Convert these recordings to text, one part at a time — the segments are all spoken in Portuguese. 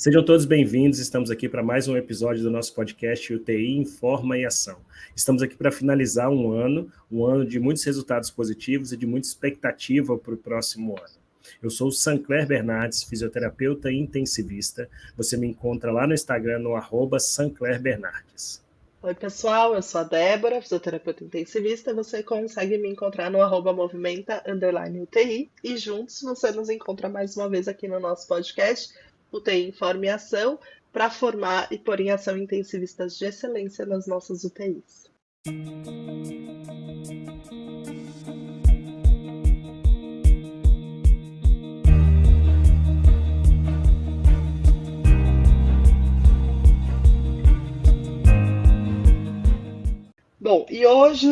Sejam todos bem-vindos, estamos aqui para mais um episódio do nosso podcast UTI Informa e Ação. Estamos aqui para finalizar um ano de muitos resultados positivos e de muita expectativa para o próximo ano. Eu sou o Sancler Bernardes, fisioterapeuta e intensivista. Você me encontra lá no Instagram no @SanclerBernardes. Oi, pessoal, eu sou a Débora, fisioterapeuta intensivista. Você consegue me encontrar no @movimenta_UTI e juntos você nos encontra mais uma vez aqui no nosso podcast UTI Informa e Ação para formar e pôr em ação intensivistas de excelência nas nossas UTIs. Bom, e hoje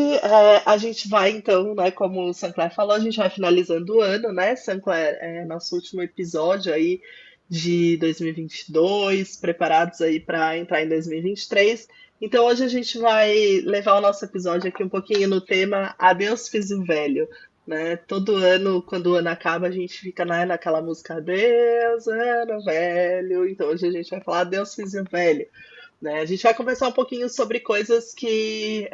a gente vai então, né, como o Sancler falou, a gente vai finalizando o ano, né, Sancler, nosso último episódio aí de 2022, preparados aí para entrar em 2023. Então hoje a gente vai levar o nosso episódio aqui um pouquinho no tema Adeus Físio Velho, né? Todo ano, quando o ano acaba, a gente fica, né, naquela música Adeus Ano Velho. Então hoje a gente vai falar Adeus Físio Velho. Né? A gente vai conversar um pouquinho sobre coisas que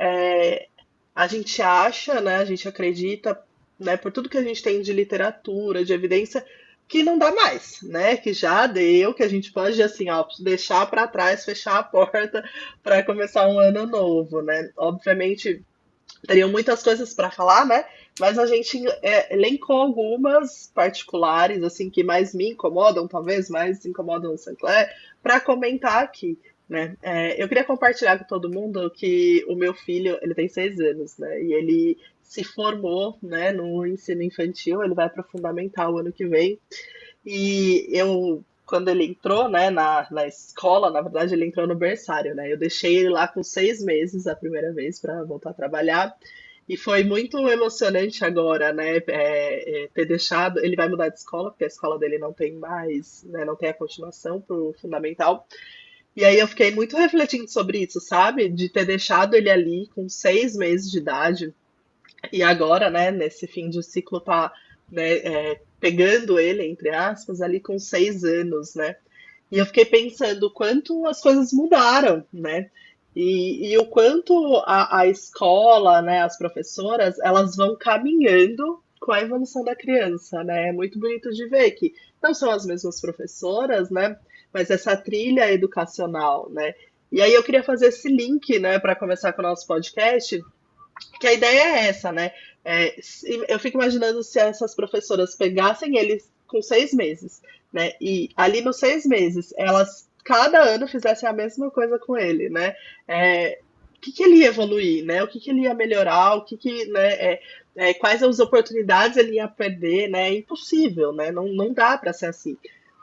a gente acha, né? A gente acredita, né? Por tudo que a gente tem de literatura, de evidência, que não dá mais, né? Que já deu, que a gente pode assim, ó, deixar para trás, fechar a porta para começar um ano novo, né? Obviamente teriam muitas coisas para falar, né? Mas a gente elencou algumas particulares, assim, que mais me incomodam, talvez mais incomodam o Sinclair, para comentar aqui. Né? Eu queria compartilhar com todo mundo que o meu filho, ele tem 6 anos, né? E ele se formou, né, no ensino infantil, ele vai para o fundamental ano que vem. E eu, quando ele entrou, né, na escola, na verdade ele entrou no berçário, né? Eu deixei ele lá com 6 meses a primeira vez para voltar a trabalhar. E foi muito emocionante agora, né, ter deixado. Ele vai mudar de escola, porque a escola dele não tem mais, né, não tem a continuação para o fundamental. E aí eu fiquei muito refletindo sobre isso, sabe? De ter deixado ele ali com 6 meses de idade e agora, né, nesse fim de ciclo, tá, né, pegando ele, entre aspas, ali com 6 anos, né? E eu fiquei pensando o quanto as coisas mudaram, né? E o quanto a escola, né, as professoras, elas vão caminhando com a evolução da criança, né? É muito bonito de ver que não são as mesmas professoras, né? Mas essa trilha educacional, né? E aí eu queria fazer esse link, né, para começar com o nosso podcast, que a ideia é essa, né? Eu fico imaginando se essas professoras pegassem eles com 6 meses, né? E ali nos 6 meses, elas cada ano fizessem a mesma coisa com ele, né? O que ele ia evoluir, né? O que ele ia melhorar, né? Quais as oportunidades ele ia perder, né? É impossível, né? Não dá para ser assim.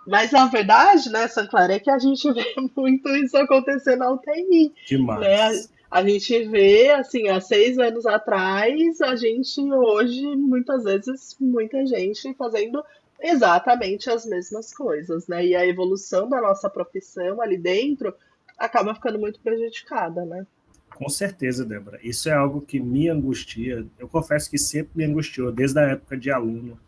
Mas a verdade, né, Sancler, é que a gente vê muito isso acontecer na UTI, né? Demais. A gente vê, assim, há 6 anos atrás, a gente hoje, muitas vezes, muita gente fazendo exatamente as mesmas coisas, né? E a evolução da nossa profissão ali dentro acaba ficando muito prejudicada, né? Com certeza, Débora. Isso é algo que me angustia. Eu confesso que sempre me angustiou, desde a época de aluno.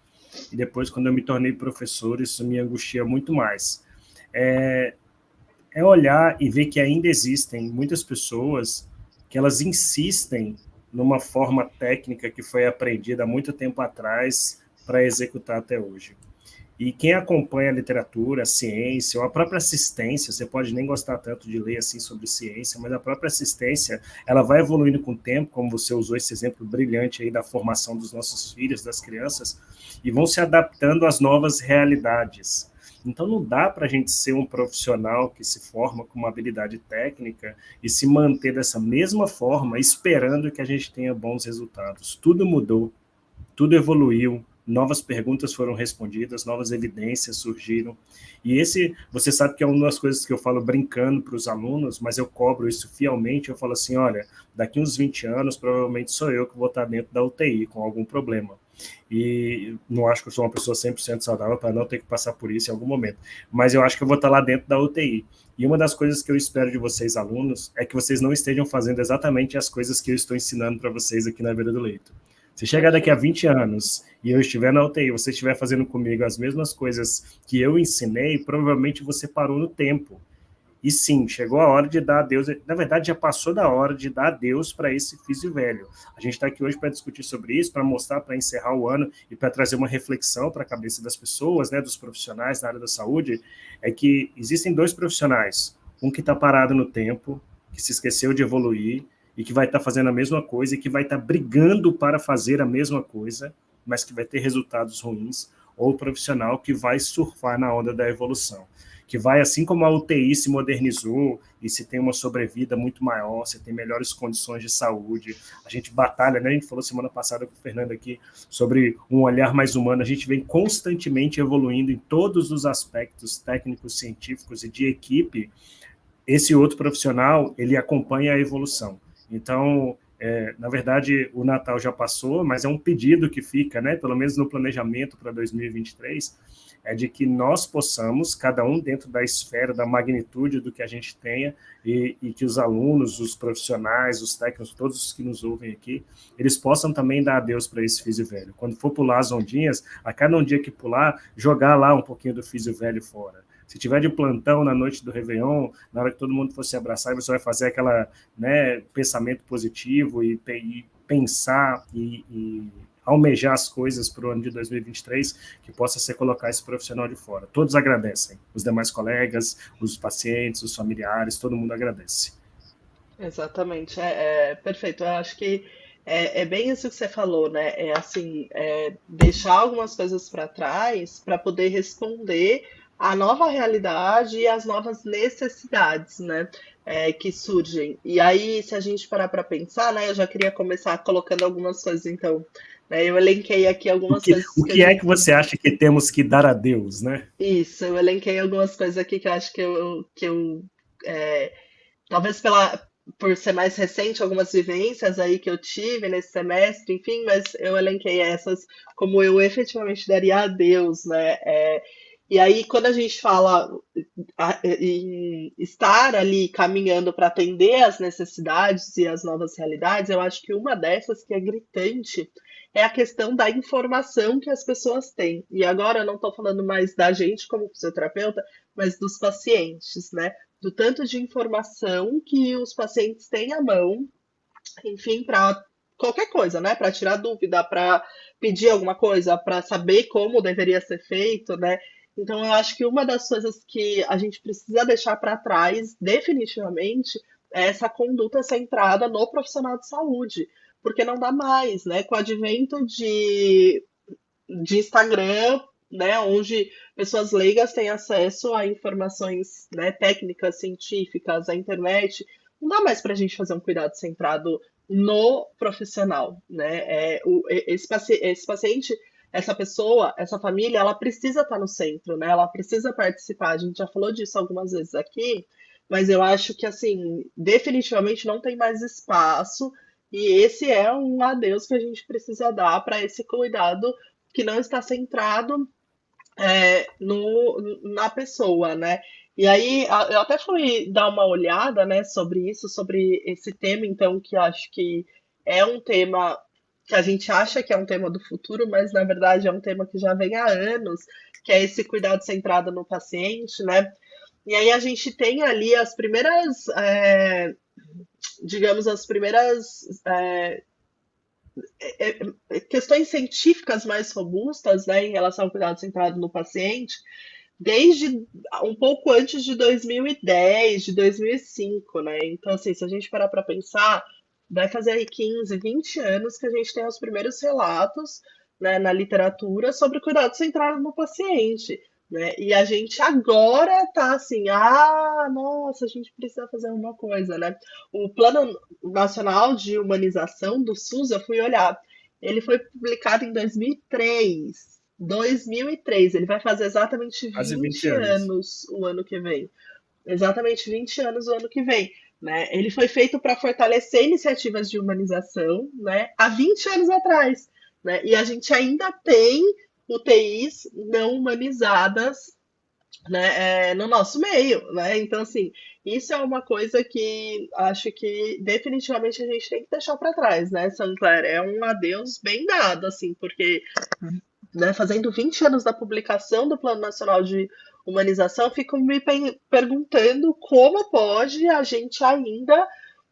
E depois, quando eu me tornei professor, isso me angustia muito mais. É olhar e ver que ainda existem muitas pessoas que elas insistem numa forma técnica que foi aprendida há muito tempo atrás para executar até hoje. E quem acompanha a literatura, a ciência, ou a própria assistência, você pode nem gostar tanto de ler assim sobre ciência, mas a própria assistência, ela vai evoluindo com o tempo, como você usou esse exemplo brilhante aí da formação dos nossos filhos, das crianças, e vão se adaptando às novas realidades. Então não dá para a gente ser um profissional que se forma com uma habilidade técnica e se manter dessa mesma forma, esperando que a gente tenha bons resultados. Tudo mudou, tudo evoluiu, novas perguntas foram respondidas, novas evidências surgiram. E você sabe que é uma das coisas que eu falo brincando para os alunos, mas eu cobro isso fielmente, eu falo assim, olha, daqui uns 20 anos, provavelmente sou eu que vou estar dentro da UTI com algum problema. E não acho que eu sou uma pessoa 100% saudável para não ter que passar por isso em algum momento, mas eu acho que eu vou estar lá dentro da UTI. E uma das coisas que eu espero de vocês, alunos, é que vocês não estejam fazendo exatamente as coisas que eu estou ensinando para vocês aqui na beira do leito. Se chegar daqui a 20 anos e eu estiver na UTI, você estiver fazendo comigo as mesmas coisas que eu ensinei, provavelmente você parou no tempo. E sim, chegou a hora de dar adeus. Na verdade, já passou da hora de dar adeus para esse físio velho. A gente está aqui hoje para discutir sobre isso, para mostrar, para encerrar o ano e para trazer uma reflexão para a cabeça das pessoas, né, dos profissionais na área da saúde, é que existem dois profissionais. Um que está parado no tempo, que se esqueceu de evoluir e que vai estar fazendo a mesma coisa e que vai estar brigando para fazer a mesma coisa, mas que vai ter resultados ruins, ou o profissional que vai surfar na onda da evolução, que vai, assim como a UTI se modernizou e se tem uma sobrevida muito maior, você tem melhores condições de saúde, a gente batalha, né? A gente falou semana passada com o Fernando aqui sobre um olhar mais humano, a gente vem constantemente evoluindo em todos os aspectos técnicos, científicos e de equipe. Esse outro profissional, ele acompanha a evolução. Então, na verdade, o Natal já passou, mas é um pedido que fica, né, pelo menos no planejamento para 2023, é de que nós possamos, cada um dentro da esfera, da magnitude do que a gente tenha, e que os alunos, os profissionais, os técnicos, todos os que nos ouvem aqui, eles possam também dar adeus para esse físio velho. Quando for pular as ondinhas, a cada ondinha que pular, jogar lá um pouquinho do físio velho fora. Se tiver de plantão na noite do Réveillon, na hora que todo mundo for se abraçar, você vai fazer aquela, né, pensamento positivo e pensar e almejar as coisas para o ano de 2023, que possa ser colocar esse profissional de fora. Todos agradecem, os demais colegas, os pacientes, os familiares, todo mundo agradece. Exatamente, perfeito. Eu acho que é bem isso que você falou, né? É assim, deixar algumas coisas para trás para poder responder à nova realidade e às novas necessidades, né? Que surgem. E aí, se a gente parar para pensar, né? Eu já queria começar colocando algumas coisas, então, né? Eu elenquei aqui algumas coisas O que a que é gente. que você acha que temos que dar adeus, né? Isso, eu elenquei algumas coisas aqui que eu acho que eu é, talvez por ser mais recente, algumas vivências aí que eu tive nesse semestre, enfim, mas eu elenquei essas como eu efetivamente daria a Deus, né? E aí, quando a gente fala em estar ali caminhando para atender às necessidades e às novas realidades, eu acho que uma dessas que é gritante é a questão da informação que as pessoas têm. E agora eu não estou falando mais da gente como fisioterapeuta, mas dos pacientes, né? Do tanto de informação que os pacientes têm à mão, enfim, para qualquer coisa, né? Para tirar dúvida, para pedir alguma coisa, para saber como deveria ser feito, né? Então, eu acho que uma das coisas que a gente precisa deixar para trás, definitivamente, é essa conduta centrada no profissional de saúde, porque não dá mais, né? Com o advento de Instagram, né, onde pessoas leigas têm acesso a informações, né, técnicas, científicas, à internet. Não dá mais para a gente fazer um cuidado centrado no profissional, né? Esse paciente, essa pessoa, essa família, ela precisa estar no centro, né? Ela precisa participar. A gente já falou disso algumas vezes aqui, mas eu acho que assim, definitivamente não tem mais espaço. E esse é um adeus que a gente precisa dar para esse cuidado que não está centrado na pessoa, né? E aí, eu até fui dar uma olhada, né, sobre isso, sobre esse tema, então, que acho que é um tema que a gente acha que é um tema do futuro, mas na verdade é um tema que já vem há anos, que é esse cuidado centrado no paciente, né? E aí a gente tem ali as primeiras, digamos, as primeiras questões científicas mais robustas, né, em relação ao cuidado centrado no paciente, desde um pouco antes de 2010, de 2005, né? Então, assim, se a gente parar para pensar, vai fazer aí 15, 20 anos que a gente tem os primeiros relatos, né, na literatura sobre cuidado centrado no paciente. Né? E a gente agora tá assim, nossa, a gente precisa fazer alguma coisa, né? O Plano Nacional de Humanização do SUS, eu fui olhar, ele foi publicado em 2003. 2003, ele vai fazer exatamente Quase 20 20 anos. anos o ano que vem. Exatamente 20 anos o ano que vem. Né? Ele foi feito para fortalecer iniciativas de humanização, né? Há 20 anos atrás. Né? E a gente ainda tem UTIs não humanizadas né, no nosso meio, né? Então, assim, isso é uma coisa que acho que definitivamente a gente tem que deixar para trás, né, Sinclair? É um adeus bem dado, assim, porque, né, fazendo 20 anos da publicação do Plano Nacional de Humanização, fico me perguntando como pode a gente ainda,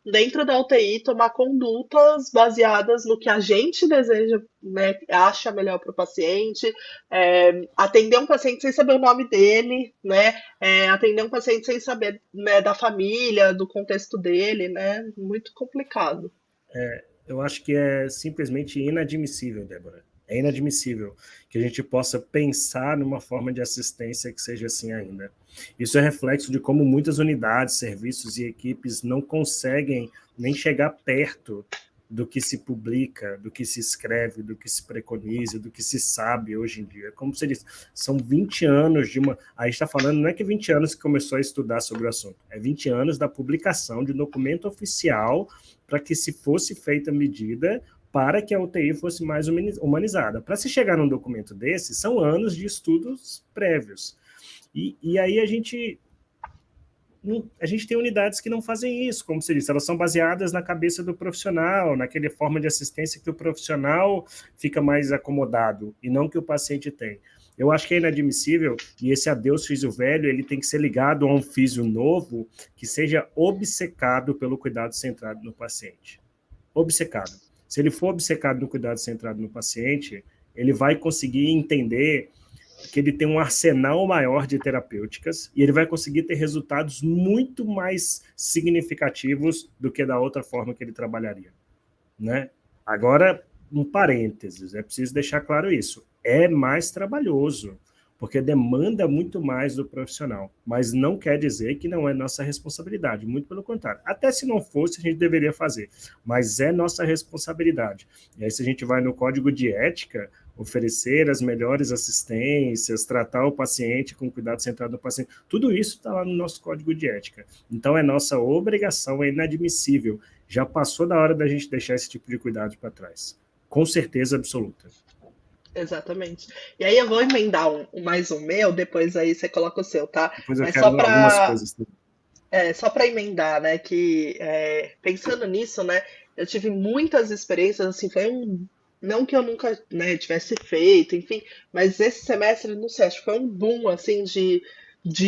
dentro da UTI, tomar condutas baseadas no que a gente deseja, né, acha melhor para o paciente, atender um paciente sem saber o nome dele, né, atender um paciente sem saber, né, da família, do contexto dele, né, muito complicado. Eu acho que é simplesmente inadmissível, Débora. É inadmissível que a gente possa pensar numa forma de assistência que seja assim ainda. Isso é reflexo de como muitas unidades, serviços e equipes não conseguem nem chegar perto do que se publica, do que se escreve, do que se preconiza, do que se sabe hoje em dia. Como você disse, são 20 anos de uma... A gente está falando, não é que 20 anos que começou a estudar sobre o assunto, é 20 anos da publicação de um documento oficial para que se fosse feita medida para que a UTI fosse mais humanizada. Para se chegar num documento desse, são anos de estudos prévios. E aí a gente tem unidades que não fazem isso, como você disse, elas são baseadas na cabeça do profissional, naquela forma de assistência que o profissional fica mais acomodado, e não que o paciente tem. Eu acho que é inadmissível, e esse adeus físio velho, ele tem que ser ligado a um físio novo, que seja obcecado pelo cuidado centrado no paciente. Obcecado. Se ele for obcecado no cuidado centrado no paciente, ele vai conseguir entender que ele tem um arsenal maior de terapêuticas e ele vai conseguir ter resultados muito mais significativos do que da outra forma que ele trabalharia, né? Agora, um parênteses, é preciso deixar claro isso. É mais trabalhoso, porque demanda muito mais do profissional, mas não quer dizer que não é nossa responsabilidade, muito pelo contrário. Até se não fosse, a gente deveria fazer, mas é nossa responsabilidade. E aí, se a gente vai no código de ética, oferecer as melhores assistências, tratar o paciente com cuidado centrado no paciente, tudo isso está lá no nosso código de ética. Então, é nossa obrigação, é inadmissível. Já passou da hora da gente deixar esse tipo de cuidado para trás. Com certeza absoluta. Exatamente. E aí eu vou emendar mais um meu, depois aí você coloca o seu, tá? Depois eu Mas só quero algumas para coisas. só para emendar, né? Que pensando nisso, né? Eu tive muitas experiências, assim, foi um. Não que eu nunca, né, tivesse feito, enfim, mas esse semestre, não sei, acho que foi um boom, assim, de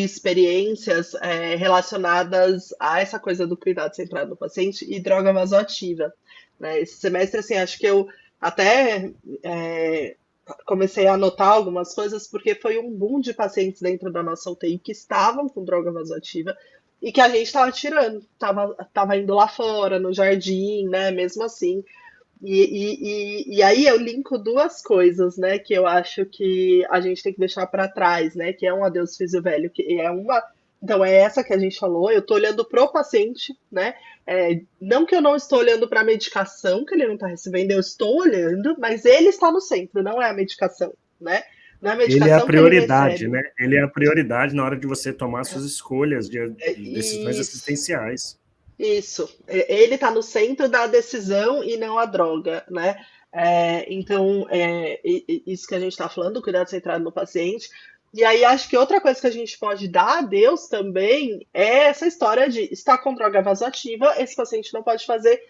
experiências relacionadas a essa coisa do cuidado centrado no paciente e droga vasoativa, né? Esse semestre, assim, acho que eu até é, comecei a anotar algumas coisas, porque foi um boom de pacientes dentro da nossa UTI que estavam com droga vasoativa e que a gente estava tirando, tava indo lá fora, no jardim, né? Mesmo assim. E aí eu linko duas coisas, né? Que eu acho que a gente tem que deixar para trás, né? Que é um adeus físio velho, que é uma. Então, é essa que a gente falou. Eu estou olhando pro paciente, né? Não que eu não estou olhando para a medicação que ele não está recebendo, eu estou olhando, mas ele está no centro, não é a medicação, né? Não é a Ele é a medicação que ele prioridade, recebe. né? Ele é a prioridade na hora de você tomar suas escolhas de decisões Isso. assistenciais. Isso, ele está no centro da decisão e não a droga, né? Então, isso que a gente está falando, cuidado centrado no paciente. E aí, acho que outra coisa que a gente pode dar a Deus também é essa história de estar com droga vasoativa, esse paciente não pode fazer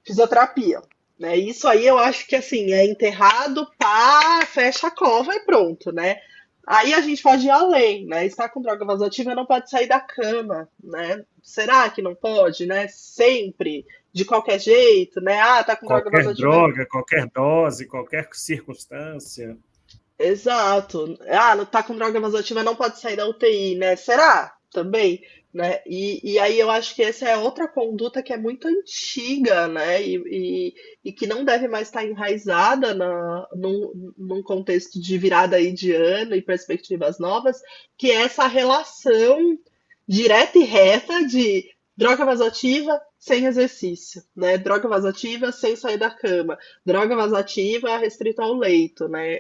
fisioterapia, né? Isso aí eu acho que, assim, é enterrado, pá, fecha a cova e pronto, né? Aí a gente pode ir além, né? Estar com droga vasoativa não pode sair da cama, né? Será que não pode, né? Sempre, de qualquer jeito, né? Ah, tá com droga Qualquer vasoativa. droga, qualquer dose, qualquer circunstância. Exato. Ah, não tá com droga vasoativa, não pode sair da UTI, né? Será? Também, né? E aí eu acho que essa é outra conduta que é muito antiga, né? E que não deve mais estar enraizada num contexto de virada aí de ano e perspectivas novas, que é essa relação direta e reta de droga vasoativa sem exercício, né? Droga vasoativa sem sair da cama, droga vasoativa restrita ao leito, né?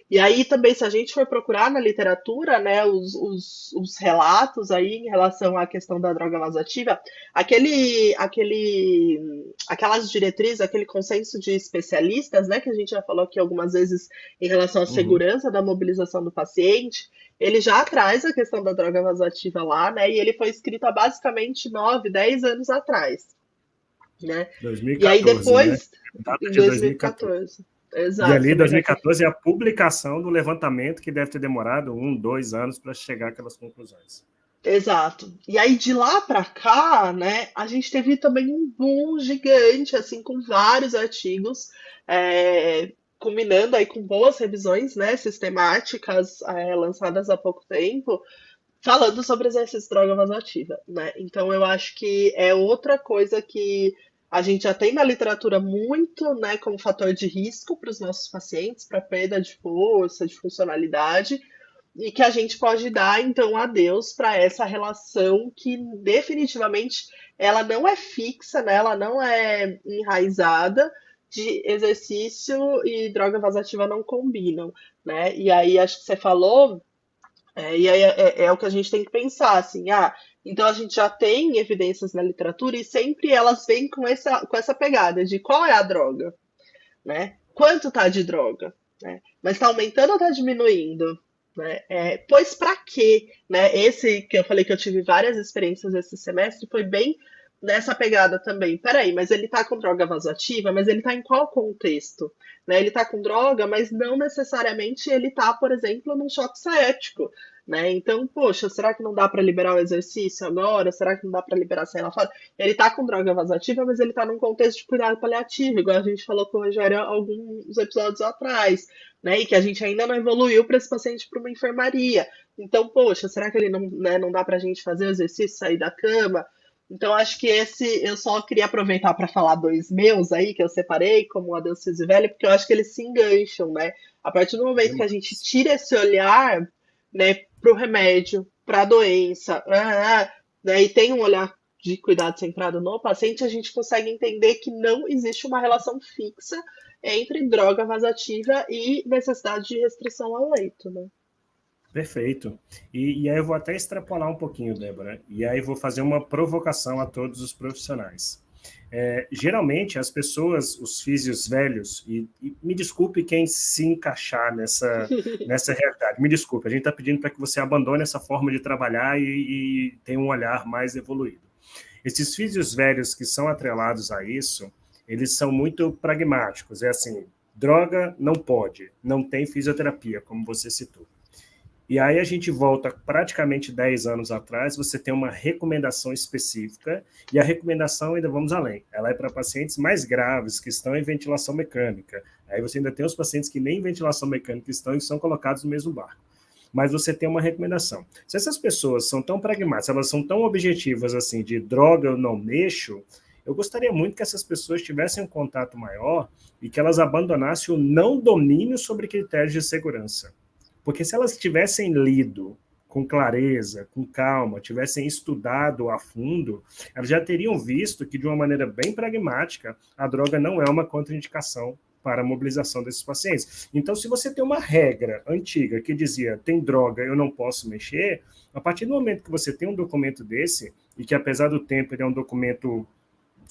E aí também, se a gente for procurar na literatura, né, os relatos aí em relação à questão da droga vasoativa, aquelas diretrizes, aquele consenso de especialistas, né, que a gente já falou aqui algumas vezes em relação à Uhum. segurança da mobilização do paciente, ele já traz a questão da droga vasoativa lá, né? E ele foi escrito há basicamente 9, 10 anos atrás, né? E aí 2014, né? depois, Data em de 2014. 2014, E exato, ali, também já foi. 2014, é a publicação do levantamento, que deve ter demorado 1, 2 anos para chegar àquelas conclusões. Exato. E aí de lá para cá, né, a gente teve também um boom gigante, assim, com vários artigos, culminando aí com boas revisões, né, sistemáticas, lançadas há pouco tempo, falando sobre exercício de droga vasoativa, né? Então eu acho que é outra coisa que a gente já tem na literatura muito, né, como fator de risco para os nossos pacientes, para perda de força, de funcionalidade, e que a gente pode dar então adeus para essa relação que definitivamente ela não é fixa, né? Ela não é enraizada, de exercício e droga vasoativa não combinam, né? E aí acho que você falou, e aí é o que a gente tem que pensar, assim, então a gente já tem evidências na literatura e sempre elas vêm com essa pegada de qual é a droga, né? Quanto tá de droga, né? Mas está aumentando ou está diminuindo? Né? Pois para quê? Né? Esse que eu falei que eu tive várias experiências esse semestre foi bem nessa pegada também. Peraí, mas ele está com droga vasoativa, mas ele está em qual contexto? Né? Ele está com droga, mas não necessariamente ele está, por exemplo, num choque séptico. Né? Então, poxa, será que não dá para liberar o exercício agora? Será que não dá para liberar sair lá fora? Ele tá com droga vasoativa, mas ele tá num contexto de cuidado paliativo, igual a gente falou com o Rogério alguns episódios atrás, né? E que a gente ainda não evoluiu para esse paciente para uma enfermaria. Então, poxa, será que ele não, né, não dá pra gente fazer o exercício, sair da cama? Então, acho que esse eu só queria aproveitar para falar dois meus aí, que eu separei, como o Adeus e Velho, porque eu acho que eles se engancham, né? A partir do momento que a gente Demais. tira esse olhar, né, para o remédio, para a doença, né, e tem um olhar de cuidado centrado no paciente, a gente consegue entender que não existe uma relação fixa entre droga vasoativa e necessidade de restrição ao leito, né? Perfeito. E aí eu vou até extrapolar um pouquinho, Débora, e aí vou fazer uma provocação a todos os profissionais. Geralmente, as pessoas, os físios velhos, e me desculpe quem se encaixar nessa realidade, me desculpe, a gente está pedindo para que você abandone essa forma de trabalhar e tenha um olhar mais evoluído. Esses físios velhos que são atrelados a isso, eles são muito pragmáticos, é assim, droga não pode, não tem fisioterapia, como você citou. E aí a gente volta praticamente 10 anos atrás, você tem uma recomendação específica, e a recomendação ainda vamos além, ela é para pacientes mais graves, que estão em ventilação mecânica. Aí você ainda tem os pacientes que nem em ventilação mecânica estão e são colocados no mesmo barco. Mas você tem uma recomendação. Se essas pessoas são tão pragmáticas, elas são tão objetivas assim, de droga eu não mexo, eu gostaria muito que essas pessoas tivessem um contato maior e que elas abandonassem o não domínio sobre critérios de segurança. Porque se elas tivessem lido com clareza, com calma, tivessem estudado a fundo, elas já teriam visto que, de uma maneira bem pragmática, a droga não é uma contraindicação para a mobilização desses pacientes. Então, se você tem uma regra antiga que dizia tem droga, eu não posso mexer, a partir do momento que você tem um documento desse, e que apesar do tempo ele é um documento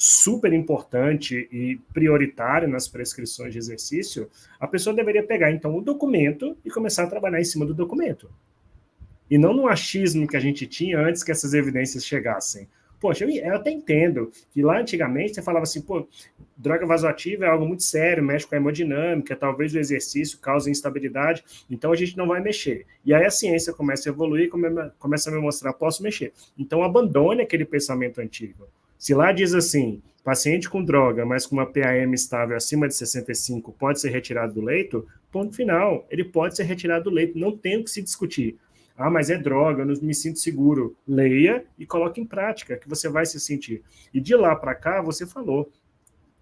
super importante e prioritário nas prescrições de exercício, a pessoa deveria pegar, então, o documento e começar a trabalhar em cima do documento. E não no achismo que a gente tinha antes que essas evidências chegassem. Poxa, eu até entendo que lá antigamente você falava assim, pô, droga vasoativa é algo muito sério, mexe com a hemodinâmica, talvez o exercício cause instabilidade, então a gente não vai mexer. E aí a ciência começa a evoluir, começa a me mostrar, posso mexer. Então abandone aquele pensamento antigo. Se lá diz assim, paciente com droga, mas com uma PAM estável acima de 65 pode ser retirado do leito, ponto final, ele pode ser retirado do leito, não tem o que se discutir. Mas é droga, eu não me sinto seguro. Leia e coloque em prática, que você vai se sentir. E de lá para cá, você falou,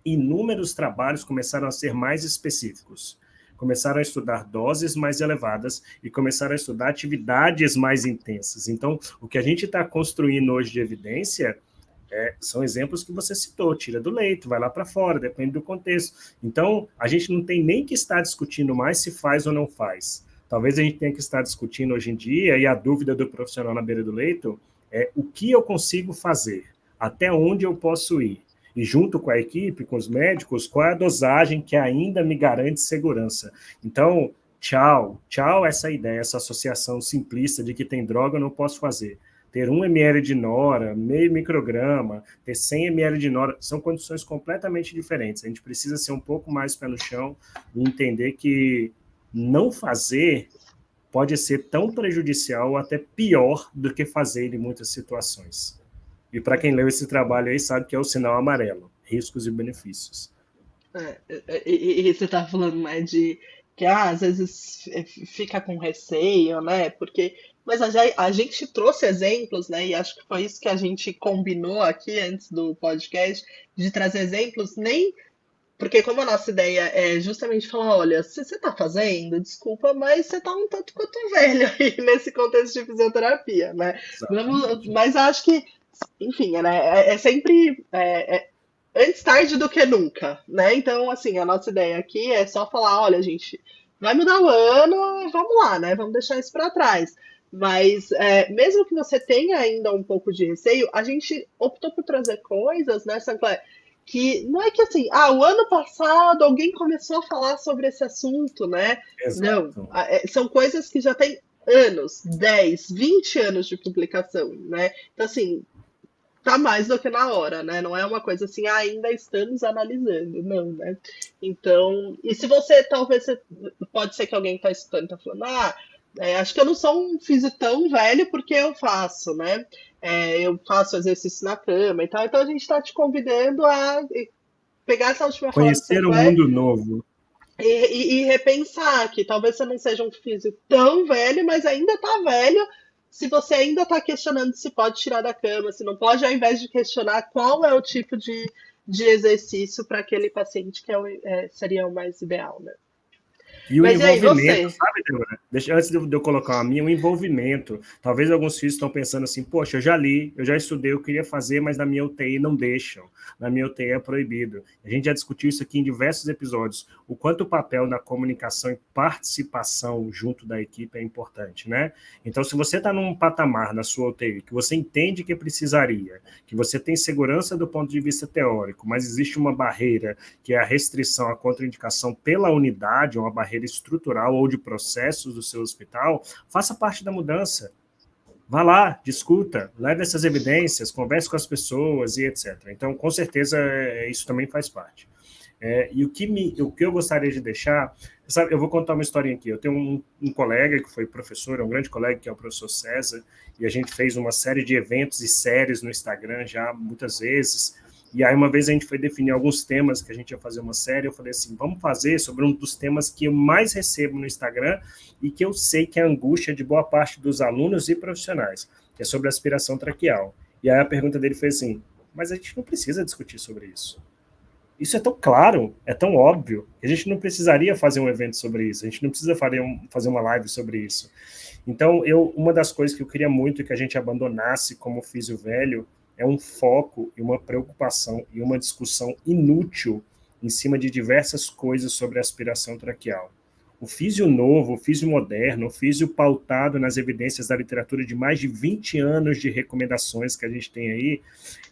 inúmeros trabalhos começaram a ser mais específicos. Começaram a estudar doses mais elevadas e começaram a estudar atividades mais intensas. Então, o que a gente está construindo hoje de evidência são exemplos que você citou, tira do leito, vai lá para fora, depende do contexto. Então, a gente não tem nem que estar discutindo mais se faz ou não faz. Talvez a gente tenha que estar discutindo hoje em dia, e a dúvida do profissional na beira do leito é o que eu consigo fazer, até onde eu posso ir. E junto com a equipe, com os médicos, qual é a dosagem que ainda me garante segurança. Então, Tchau, tchau essa ideia, essa associação simplista de que tem droga eu não posso fazer. Ter 1 ml de nora, meio micrograma, ter 100 ml de nora, são condições completamente diferentes. A gente precisa ser um pouco mais pé no chão e entender que não fazer pode ser tão prejudicial ou até pior do que fazer em muitas situações. E para quem leu esse trabalho aí sabe que é o sinal amarelo, riscos e benefícios. E você tá falando, né, de que às vezes fica com receio, né? Porque, mas a gente trouxe exemplos, né? E acho que foi isso que a gente combinou aqui antes do podcast, de trazer exemplos, nem porque como a nossa ideia é justamente falar, olha, se você tá fazendo, desculpa, mas você tá um tanto quanto velho aí nesse contexto de fisioterapia, né? Vamos, Exatamente. mas acho que, enfim, né, é sempre antes tarde do que nunca, né? Então, assim, a nossa ideia aqui é só falar, olha, gente, vai mudar o ano, vamos lá, né? Vamos deixar isso para trás. Mas mesmo que você tenha ainda um pouco de receio, a gente optou por trazer coisas, né, Sancler, que não é que assim, o ano passado alguém começou a falar sobre esse assunto, né? Não, Exato. são coisas que já têm anos, 10, 20 anos de publicação, né? Então, assim, tá mais do que na hora, né? Não é uma coisa assim, ainda estamos analisando, não, né? Então, e se você, pode ser que alguém tá escutando, tá falando, acho que eu não sou um físico tão velho porque eu faço, né? Eu faço exercício na cama e tal, então a gente tá te convidando a pegar essa última fala do Conhecer um Sancler mundo novo. e repensar que talvez você não seja um físico tão velho, mas ainda tá velho. Se você ainda está questionando se pode tirar da cama, se não pode, ao invés de questionar qual é o tipo de exercício para aquele paciente que seria o mais ideal, né? E o Mas e aí, envolvimento, você? sabe, Débora? Antes de eu colocar a minha, o envolvimento. Talvez alguns filhos estão pensando assim, poxa, eu já li, eu já estudei, eu queria fazer, mas na minha UTI não deixam. Na minha UTI é proibido. A gente já discutiu isso aqui em diversos episódios. O quanto o papel na comunicação e participação junto da equipe é importante, né? Então, se você está num patamar na sua UTI que você entende que precisaria, que você tem segurança do ponto de vista teórico, mas existe uma barreira que é a restrição à contraindicação pela unidade, uma barreira estrutural ou de processos do seu hospital, faça parte da mudança. Vá lá, discuta, leve essas evidências, converse com as pessoas e etc. Então, com certeza, isso também faz parte. E o que eu gostaria de deixar, sabe, eu vou contar uma historinha aqui. Eu tenho um colega que foi professor, um grande colega, que é o professor César, e a gente fez uma série de eventos e séries no Instagram já muitas vezes. E aí, uma vez a gente foi definir alguns temas que a gente ia fazer uma série. Eu falei assim: vamos fazer sobre um dos temas que eu mais recebo no Instagram e que eu sei que é a angústia de boa parte dos alunos e profissionais, que é sobre aspiração traqueal. E aí a pergunta dele foi assim: mas a gente não precisa discutir sobre isso. Isso é tão claro, é tão óbvio, que a gente não precisaria fazer um evento sobre isso, a gente não precisa fazer uma live sobre isso. Então, uma das coisas que eu queria muito que a gente abandonasse como físio velho é um foco e uma preocupação e uma discussão inútil em cima de diversas coisas sobre a aspiração traqueal. O físio novo, o físio moderno, o físio pautado nas evidências da literatura de mais de 20 anos de recomendações que a gente tem aí,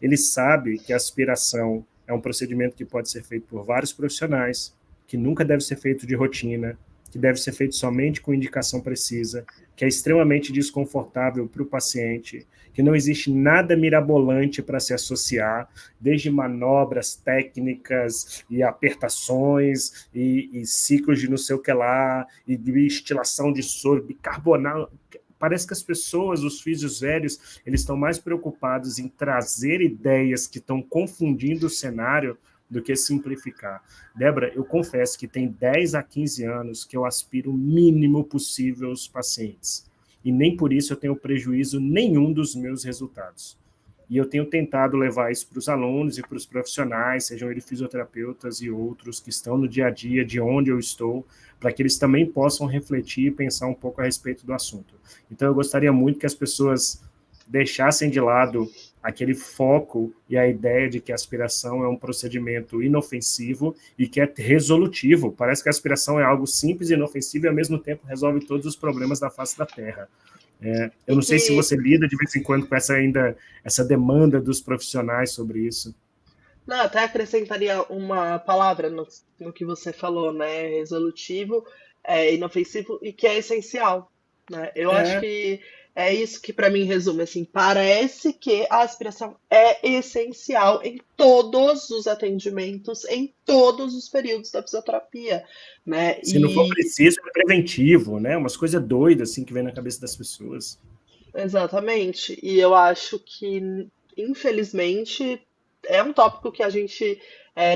ele sabe que a aspiração é um procedimento que pode ser feito por vários profissionais, que nunca deve ser feito de rotina, que deve ser feito somente com indicação precisa, que é extremamente desconfortável para o paciente, que não existe nada mirabolante para se associar, desde manobras técnicas e apertações e ciclos de não sei o que lá, e de estilação de soro, bicarbonato. Parece que as pessoas, os físios velhos, eles estão mais preocupados em trazer ideias que estão confundindo o cenário do que simplificar. Débora, eu confesso que tem 10 a 15 anos que eu aspiro o mínimo possível aos pacientes. E nem por isso eu tenho prejuízo nenhum dos meus resultados. E eu tenho tentado levar isso para os alunos e para os profissionais, sejam eles fisioterapeutas e outros que estão no dia a dia de onde eu estou, para que eles também possam refletir e pensar um pouco a respeito do assunto. Então, eu gostaria muito que as pessoas deixassem de lado aquele foco e a ideia de que a aspiração é um procedimento inofensivo e que é resolutivo. Parece que a aspiração é algo simples e inofensivo e, ao mesmo tempo, resolve todos os problemas da face da Terra. Eu E não sei se que você lida de vez em quando com essa demanda dos profissionais sobre isso. Não, até acrescentaria uma palavra no que você falou, né? Resolutivo. é inofensivo e que é essencial, né? Eu acho É, que é isso que para mim resume assim, parece que a aspiração é essencial em todos os atendimentos, em todos os períodos da fisioterapia, né? se não for preciso, é preventivo, né? Umas coisas doidas assim que vem na cabeça das pessoas. Exatamente. E eu acho que, infelizmente, é um tópico que a gente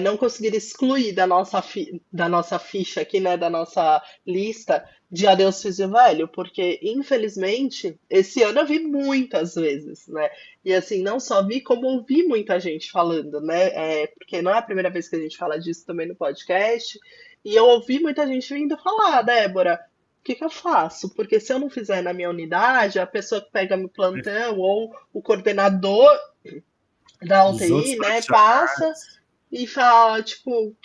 não conseguiria excluir da nossa ficha aqui, né, da nossa lista de Adeus Físio Velho, porque, infelizmente, esse ano eu vi muitas vezes, né? E assim, não só vi, como ouvi muita gente falando, né? Porque não é a primeira vez que a gente fala disso também no podcast. E eu ouvi muita gente vindo falar, Débora, que eu faço? Porque se eu não fizer na minha unidade, a pessoa que pega meu plantão ou o coordenador da Os outros UTI, né, profissionais. passa e fala, tipo, o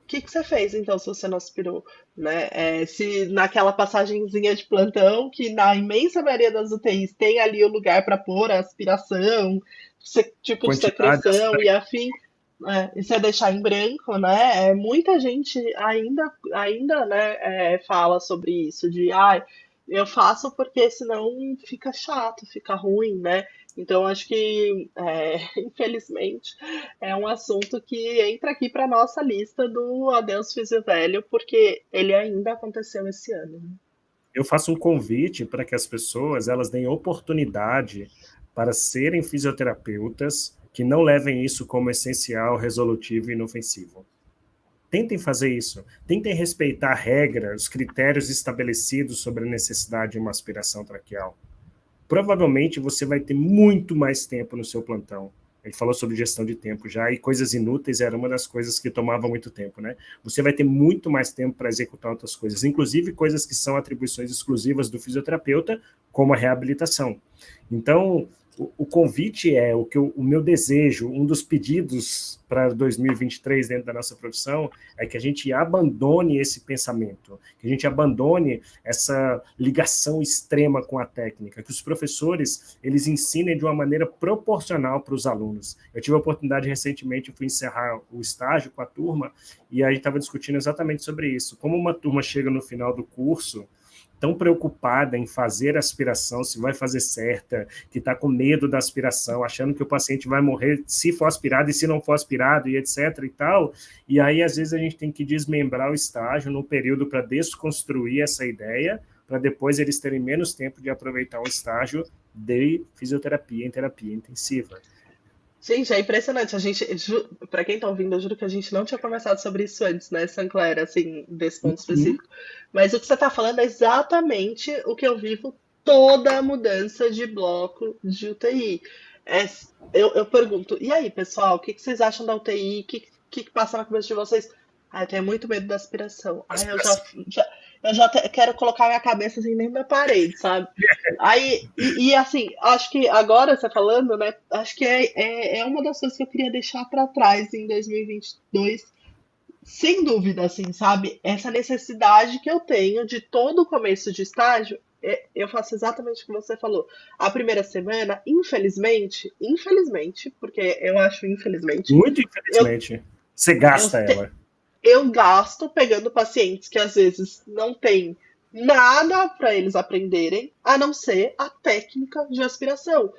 que você fez então se você não aspirou? Né? Se naquela passagenzinha de plantão, que na imensa maioria das UTIs tem ali o lugar para pôr a aspiração, tipo de Quantidade secreção e afim, e você deixar em branco, né? Muita gente ainda né, fala sobre isso, de eu faço porque senão fica chato, fica ruim, né? Então acho que, infelizmente, é um assunto que entra aqui para nossa lista do Adeus Físio Velho, porque ele ainda aconteceu esse ano. eu faço um convite para que as pessoas elas deem oportunidade para serem fisioterapeutas que não levem isso como essencial, resolutivo e inofensivo. Tentem fazer isso. Tentem respeitar a regra, os critérios estabelecidos sobre a necessidade de uma aspiração traqueal. Provavelmente você vai ter muito mais tempo no seu plantão. Ele falou sobre gestão de tempo já, e coisas inúteis era uma das coisas que tomava muito tempo, né? Você vai ter muito mais tempo para executar outras coisas, inclusive coisas que são atribuições exclusivas do fisioterapeuta, como a reabilitação. Então, o convite é o meu desejo, um dos pedidos para 2023 dentro da nossa profissão é que a gente abandone esse pensamento, que a gente abandone essa ligação extrema com a técnica, que os professores eles ensinem de uma maneira proporcional para os alunos. Eu tive a oportunidade recentemente, fui encerrar o estágio com a turma e a gente estava discutindo exatamente sobre isso. Como uma turma chega no final do curso tão preocupada em fazer a aspiração, se vai fazer certa, que está com medo da aspiração, achando que o paciente vai morrer se for aspirado e se não for aspirado, e etc. e tal. E aí, às vezes, a gente tem que desmembrar o estágio num período para desconstruir essa ideia, para depois eles terem menos tempo de aproveitar o estágio de fisioterapia em terapia intensiva. Gente, é impressionante. A gente, para quem tá ouvindo, eu juro que a gente não tinha conversado sobre isso antes, né, Sancler, assim, desse ponto específico. Mas o que você tá falando é exatamente o que eu vivo toda a mudança de bloco de UTI. É, eu pergunto, e aí, pessoal, o que vocês acham da UTI? O que passa na cabeça de vocês? Eu tenho muito medo da aspiração. Eu já quero colocar minha cabeça assim dentro da parede, sabe? Aí, assim, acho que agora você falando, né? Acho que é uma das coisas que eu queria deixar para trás em 2022, sem dúvida, assim, sabe? Essa necessidade que eu tenho de todo o começo de estágio, eu faço exatamente o que você falou. A primeira semana, infelizmente, porque eu acho infelizmente, Muito eu, infelizmente, você eu, gasta te- ela. eu gasto pegando pacientes que às vezes não têm nada para eles aprenderem, a não ser a técnica de aspiração.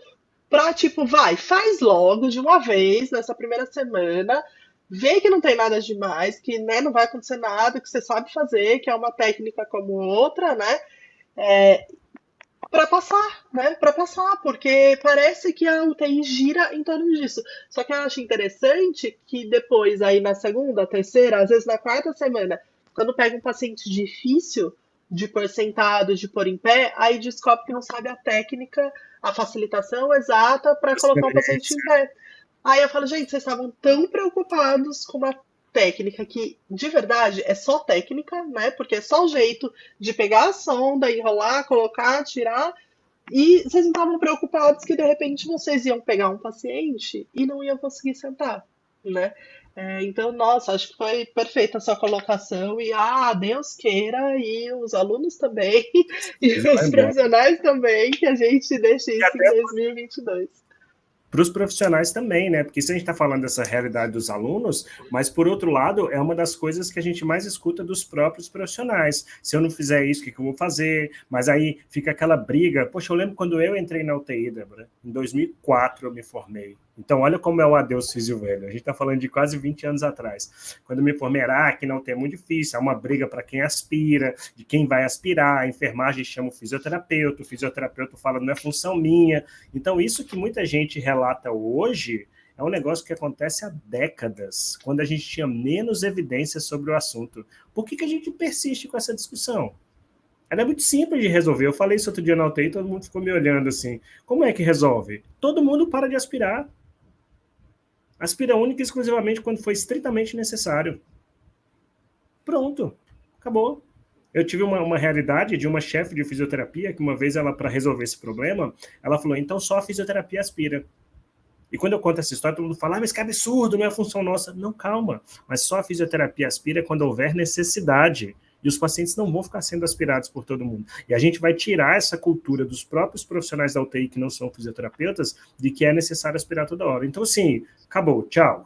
Pra, tipo, faz logo de uma vez nessa primeira semana, vê que não tem nada demais, que né, não vai acontecer nada, que você sabe fazer, que é uma técnica como outra, né? Para passar, né? Para passar, porque parece que a UTI gira em torno disso. Só que eu acho interessante que depois, aí na segunda, terceira, às vezes na quarta semana, quando pega um paciente difícil de pôr sentado, de pôr em pé, aí descobre que não sabe a técnica, a facilitação exata para colocar o paciente em pé. Aí eu falo, gente, vocês estavam tão preocupados com uma técnica que, de verdade, é só técnica, né? Porque é só o jeito de pegar a sonda, enrolar, colocar, tirar. E vocês não estavam preocupados que, de repente, vocês iam pegar um paciente e não iam conseguir sentar, né? Então, nossa, acho que foi perfeita a sua colocação. E, Deus queira, e os alunos também, e Ele vai os embora. profissionais também, que a gente deixe E isso em até 2022. para os profissionais também, né? Porque se a gente está falando dessa realidade dos alunos, mas por outro lado, é uma das coisas que a gente mais escuta dos próprios profissionais. Se eu não fizer isso, o que eu vou fazer? Mas aí fica aquela briga. Poxa, eu lembro quando eu entrei na UTI, Débora, em 2004 eu me formei. Então, olha como é o adeus físio velho. A gente está falando de quase 20 anos atrás. Quando eu me formei, aqui na UTI é muito difícil, há uma briga para quem aspira, de quem vai aspirar, a enfermagem chama o fisioterapeuta fala, não é função minha. Então, isso que muita gente relata hoje é um negócio que acontece há décadas, quando a gente tinha menos evidências sobre o assunto. Por que a gente persiste com essa discussão? Ela é muito simples de resolver. Eu falei isso outro dia na UTI, todo mundo ficou me olhando assim. Como é que resolve? Todo mundo para de aspirar. Aspira única e exclusivamente quando for estritamente necessário. Pronto. Acabou. Eu tive uma realidade de uma chefe de fisioterapia que uma vez ela, para resolver esse problema, ela falou, então só a fisioterapia aspira. E quando eu conto essa história, todo mundo fala, mas que absurdo, não é a função nossa. Não, calma. Mas só a fisioterapia aspira quando houver necessidade. E os pacientes não vão ficar sendo aspirados por todo mundo. E a gente vai tirar essa cultura dos próprios profissionais da UTI que não são fisioterapeutas de que é necessário aspirar toda hora. Então, assim, acabou, tchau.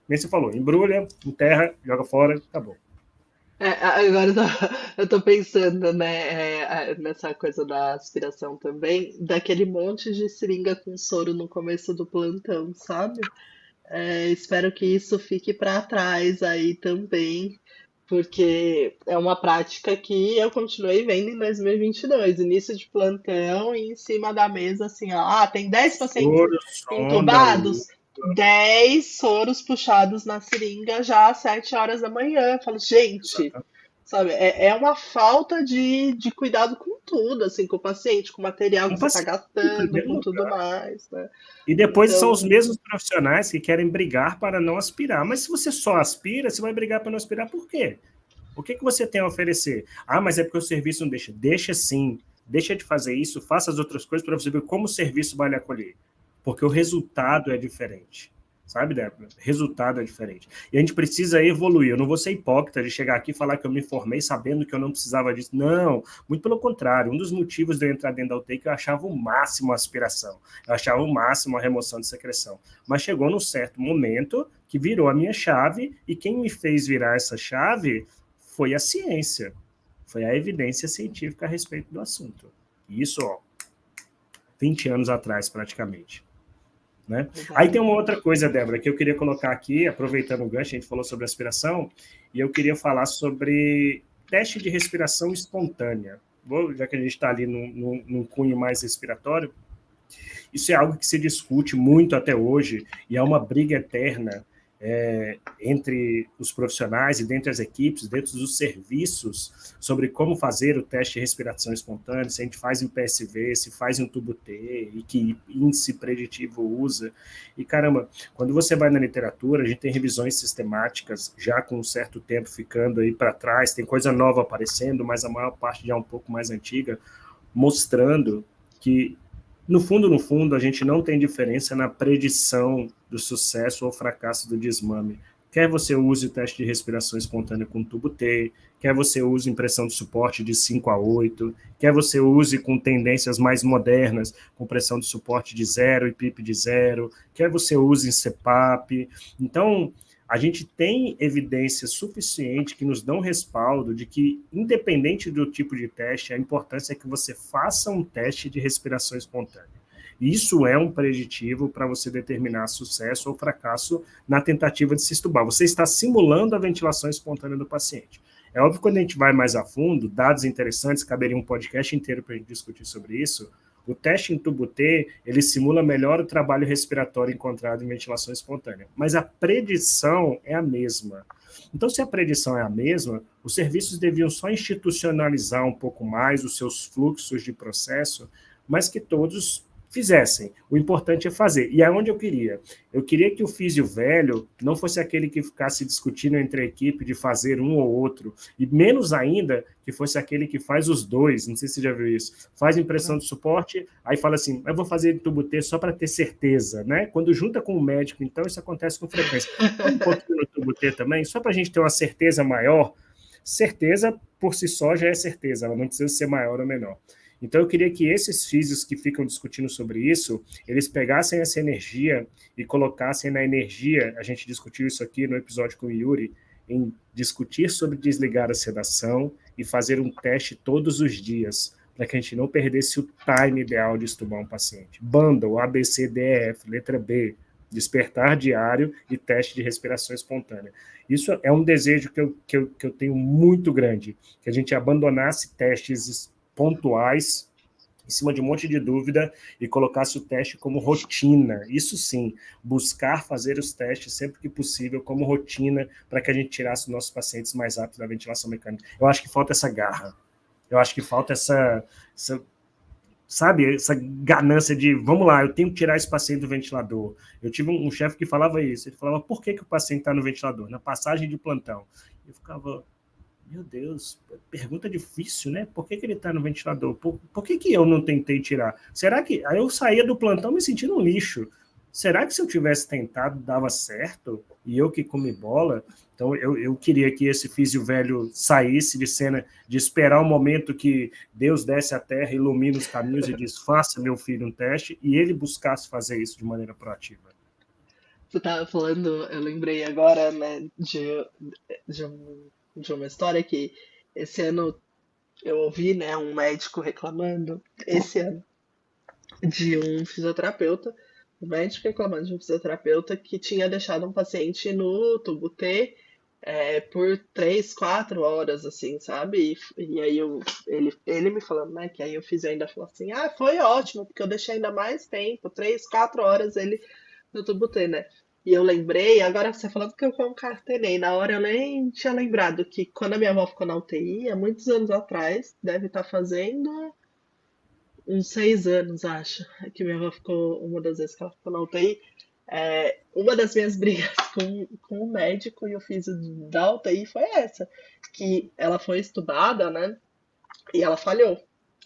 Nem você falou, embrulha, enterra, joga fora, acabou. Agora eu tô pensando, né, nessa coisa da aspiração também, daquele monte de seringa com soro no começo do plantão, sabe? Espero que isso fique para trás aí também, porque é uma prática que eu continuei vendo em 2022, início de plantão e em cima da mesa, assim, ó, tem 10 pacientes Soro, sonda, entubados, 10 soros puxados na seringa já às 7 horas da manhã. Eu falo, gente, sabe, é uma falta de cuidado com tudo, assim, com o paciente, com o material que um você está paciente em gastando, primeiro com tudo lugar. mais, né? E depois são os Então, mesmos profissionais que querem brigar para não aspirar. Mas se você só aspira, você vai brigar para não aspirar por quê? O que você tem a oferecer? Mas é porque o serviço não deixa. Deixa sim. Deixa de fazer isso, faça as outras coisas para você ver como o serviço vai lhe acolher. Porque o resultado é diferente. Sabe, Débora? Resultado é diferente. E a gente precisa evoluir. Eu não vou ser hipócrita de chegar aqui e falar que eu me formei sabendo que eu não precisava disso. Não, muito pelo contrário. Um dos motivos de eu entrar dentro da UTI é que eu achava o máximo a aspiração. Eu achava o máximo a remoção de secreção. Mas chegou num certo momento que virou a minha chave e quem me fez virar essa chave foi a ciência. Foi a evidência científica a respeito do assunto. Isso, 20 anos atrás, praticamente. Né? Aí tem uma outra coisa, Débora, que eu queria colocar aqui, aproveitando o gancho, a gente falou sobre aspiração, e eu queria falar sobre teste de respiração espontânea. Já que a gente está ali num cunho mais respiratório, isso é algo que se discute muito até hoje, e é uma briga eterna entre os profissionais e dentro das equipes, dentro dos serviços, sobre como fazer o teste de respiração espontânea, se a gente faz em PSV, se faz em tubo T, e que índice preditivo usa. E, caramba, quando você vai na literatura, a gente tem revisões sistemáticas, já com um certo tempo ficando aí para trás, tem coisa nova aparecendo, mas a maior parte já é um pouco mais antiga, mostrando que no fundo, a gente não tem diferença na predição do sucesso ou fracasso do desmame. Quer você use o teste de respiração espontânea com tubo T, quer você use impressão de suporte de 5 a 8, quer você use com tendências mais modernas, com pressão de suporte de 0 e PIP de 0, quer você use em CPAP. Então, a gente tem evidência suficiente que nos dão respaldo de que, independente do tipo de teste, a importância é que você faça um teste de respiração espontânea. Isso é um preditivo para você determinar sucesso ou fracasso na tentativa de se extubar. Você está simulando a ventilação espontânea do paciente. É óbvio que quando a gente vai mais a fundo, dados interessantes, caberia um podcast inteiro para a gente discutir sobre isso. O teste em tubo T, ele simula melhor o trabalho respiratório encontrado em ventilação espontânea, mas a predição é a mesma. Então, se a predição é a mesma, os serviços deviam só institucionalizar um pouco mais os seus fluxos de processo, mas que todos fizessem. O importante é fazer. E aonde eu queria? Eu queria que o físio velho não fosse aquele que ficasse discutindo entre a equipe de fazer um ou outro, e menos ainda que fosse aquele que faz os dois, não sei se você já viu isso, faz impressão de suporte, aí fala assim, eu vou fazer tubo T só para ter certeza, né? Quando junta com o médico, então, isso acontece com frequência. Um pouquinho no tubo T também, só para a gente ter uma certeza maior. Certeza, por si só, já é certeza, ela não precisa ser maior ou menor. Então, eu queria que esses físicos que ficam discutindo sobre isso, eles pegassem essa energia e colocassem na energia, a gente discutiu isso aqui no episódio com o Yuri, em discutir sobre desligar a sedação e fazer um teste todos os dias, para que a gente não perdesse o time ideal de estubar um paciente. Bundle, A, B, C, D, E, F, letra B, despertar diário e teste de respiração espontânea. Isso é um desejo que eu tenho muito grande, que a gente abandonasse testes pontuais em cima de um monte de dúvida e colocasse o teste como rotina. Isso sim, buscar fazer os testes sempre que possível como rotina para que a gente tirasse os nossos pacientes mais rápido da ventilação mecânica. Eu acho que falta essa garra. Eu acho que falta sabe, essa ganância de, vamos lá, eu tenho que tirar esse paciente do ventilador. Eu tive um chefe que falava isso, ele falava, por que o paciente está no ventilador? Na passagem de plantão. Eu ficava, meu Deus, pergunta difícil, né? Por que ele está no ventilador? Por que eu não tentei tirar? Será que... Aí eu saía do plantão me sentindo um lixo. Será que se eu tivesse tentado, dava certo? E eu que comi bola? Então, eu queria que esse físio velho saísse de cena, de esperar o momento que Deus desce à terra, ilumina os caminhos e diz, faça, meu filho, um teste, e ele buscasse fazer isso de maneira proativa. Você estava falando, eu lembrei agora, né, de, de uma história que esse ano eu ouvi, né, um médico reclamando, esse ano, de um fisioterapeuta, um médico reclamando de um fisioterapeuta que tinha deixado um paciente no tubo T por 3, 4 horas, assim, sabe? E aí ele me falando, né, que aí o fisio ainda falou assim, ah, foi ótimo, porque eu deixei ainda mais tempo, 3, 4 horas ele no tubo T, né? E eu lembrei, agora você falando que eu concatenei, na hora eu nem tinha lembrado que quando a minha avó ficou na UTI, há muitos anos atrás, deve estar fazendo uns 6 anos, acho, que minha avó ficou, uma das vezes que ela ficou na UTI, uma das minhas brigas com o médico e o físio da UTI foi essa, que ela foi estubada, né, e ela falhou.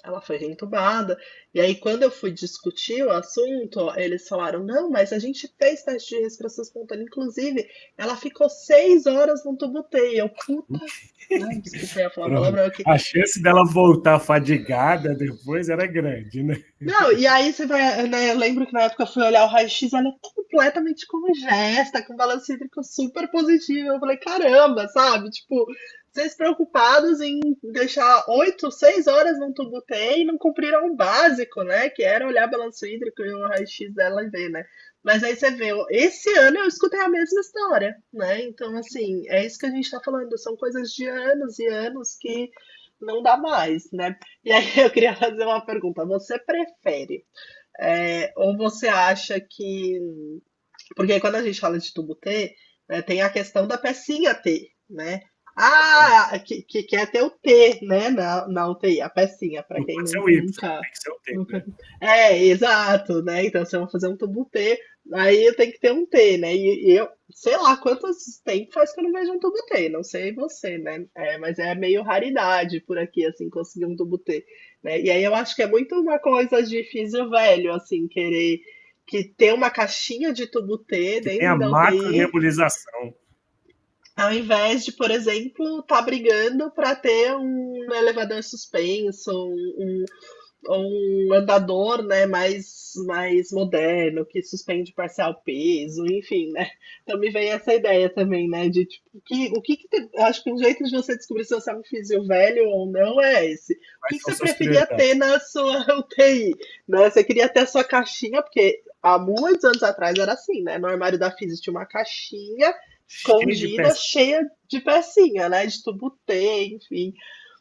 Ela foi reentubada. E aí, quando eu fui discutir o assunto, eles falaram: não, mas a gente fez teste de respiração espontânea. Inclusive, ela ficou 6 horas no tubo T. E eu, puta. Ai, desculpa, eu ia falar palavrão aqui. A chance dela voltar fadigada depois era grande, né? Não, e aí você vai, né, eu lembro que na época eu fui olhar o raio-x, ela é completamente congesta, com balanço hídrico super positivo. Eu falei, caramba, sabe? Tipo, vocês preocupados em deixar 8, 6 horas num tubo T e não cumpriram o básico, né? Que era olhar balanço hídrico e o raio-x dela e ver, né? Mas aí você vê, esse ano eu escutei a mesma história, né? Então, assim, é isso que a gente tá falando, são coisas de anos e anos que não dá mais, né? E aí eu queria fazer uma pergunta. Você prefere, ou você acha que... Porque quando a gente fala de tubo T, né, tem a questão da pecinha T, né? Ah, que quer ter o T, né, na UTI, a pecinha, para Não quem pode ser o Y, nunca, tem que ser o T, nunca... né? Exato, né? Então, se eu vou fazer um tubo T, aí eu tenho que ter um T, né? E eu, sei lá quantos tempo faz que eu não vejo um tubo T, não sei você, né? Mas é meio raridade por aqui, assim, conseguir um tubo T, né? E aí eu acho que é muito uma coisa de físio velho, assim, querer que ter uma caixinha de tubo T Que tem a dentro da UTI, macronebulização. ao invés de, por exemplo, estar brigando para ter um elevador suspenso, um andador, né, mais moderno, que suspende parcial peso, enfim, né? Então me vem essa ideia também, né, de tipo, acho que um jeito de você descobrir se você é um físio velho ou não é esse. O Quais que são você suas preferia ter prioridades? na sua UTI, né? Você queria ter a sua caixinha, porque há muitos anos atrás era assim, né? No armário da física tinha uma caixinha Cheio de escondida, peças. cheia de pecinha, né? De tubo T, enfim,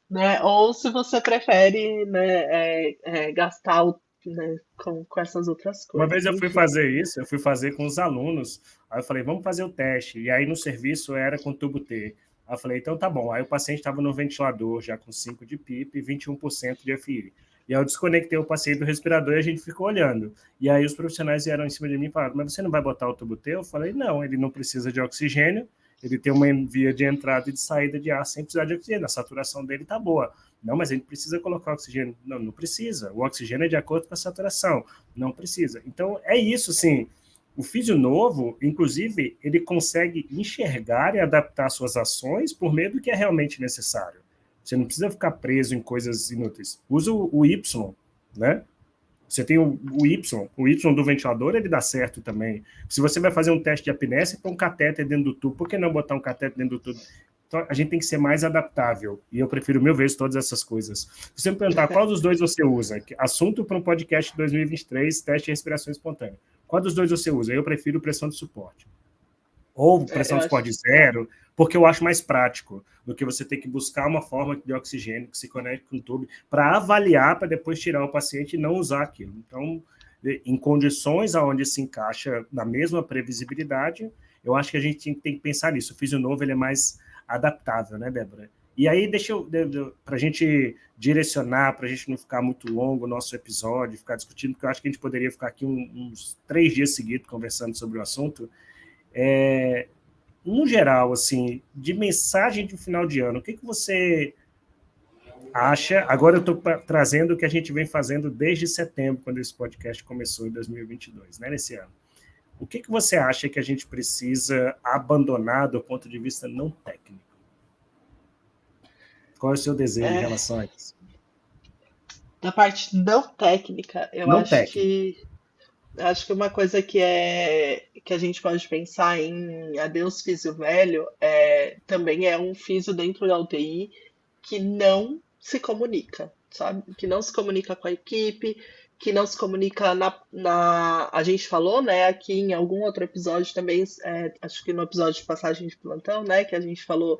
né? Ou se você prefere, né, gastar né, com essas outras Uma coisas, vez eu fui enfim. fazer isso, eu fui fazer com os alunos. Aí eu falei, vamos fazer o teste. E aí no serviço era com tubo T. Aí eu falei, então tá bom. Aí o paciente estava no ventilador, já com 5 de PIP e 21% de FI. E aí eu desconectei o paciente do respirador e a gente ficou olhando. E aí os profissionais vieram em cima de mim e falaram, mas você não vai botar o tubo T? Eu falei, não, ele não precisa de oxigênio, ele tem uma via de entrada e de saída de ar sem precisar de oxigênio, a saturação dele está boa. Não, mas a gente precisa colocar oxigênio. Não, não precisa. O oxigênio é de acordo com a saturação. Não precisa. Então, é isso, sim. O físio novo, inclusive, ele consegue enxergar e adaptar suas ações por meio do que é realmente necessário. Você não precisa ficar preso em coisas inúteis. Usa o Y, né? Você tem o Y do ventilador, ele dá certo também. Se você vai fazer um teste de apneia, você põe um catéter dentro do tubo. Por que não botar um catéter dentro do tubo? Então, a gente tem que ser mais adaptável. E eu prefiro mil vezes todas essas coisas. Se você me perguntar qual dos dois você usa, assunto para um podcast de 2023, teste de respiração espontânea. Qual dos dois você usa? Eu prefiro pressão de suporte. Ou pressão de suporte zero, porque eu acho mais prático do que você ter que buscar uma forma de oxigênio que se conecte com o tubo para avaliar, para depois tirar o paciente e não usar aquilo. Então, em condições onde se encaixa na mesma previsibilidade, eu acho que a gente tem que pensar nisso. O Físio Novo ele é mais adaptável, né, Débora? E aí, para a gente direcionar, para a gente não ficar muito longo o nosso episódio, ficar discutindo, porque eu acho que a gente poderia ficar aqui uns 3 dias seguidos conversando sobre o assunto. No geral, assim, de mensagem de final de ano, o que você acha? Agora eu estou trazendo o que a gente vem fazendo desde setembro, quando esse podcast começou em 2022, né, nesse ano. O que você acha que a gente precisa abandonar do ponto de vista não técnico? Qual é o seu desejo em relação a isso? Da parte não técnica, eu não acho técnico. que uma coisa que a gente pode pensar em adeus físio velho também é um físio dentro da UTI que não se comunica, sabe? Que não se comunica com a equipe, que não se comunica a gente falou, né, aqui em algum outro episódio também, acho que no episódio de passagem de plantão, né, que a gente falou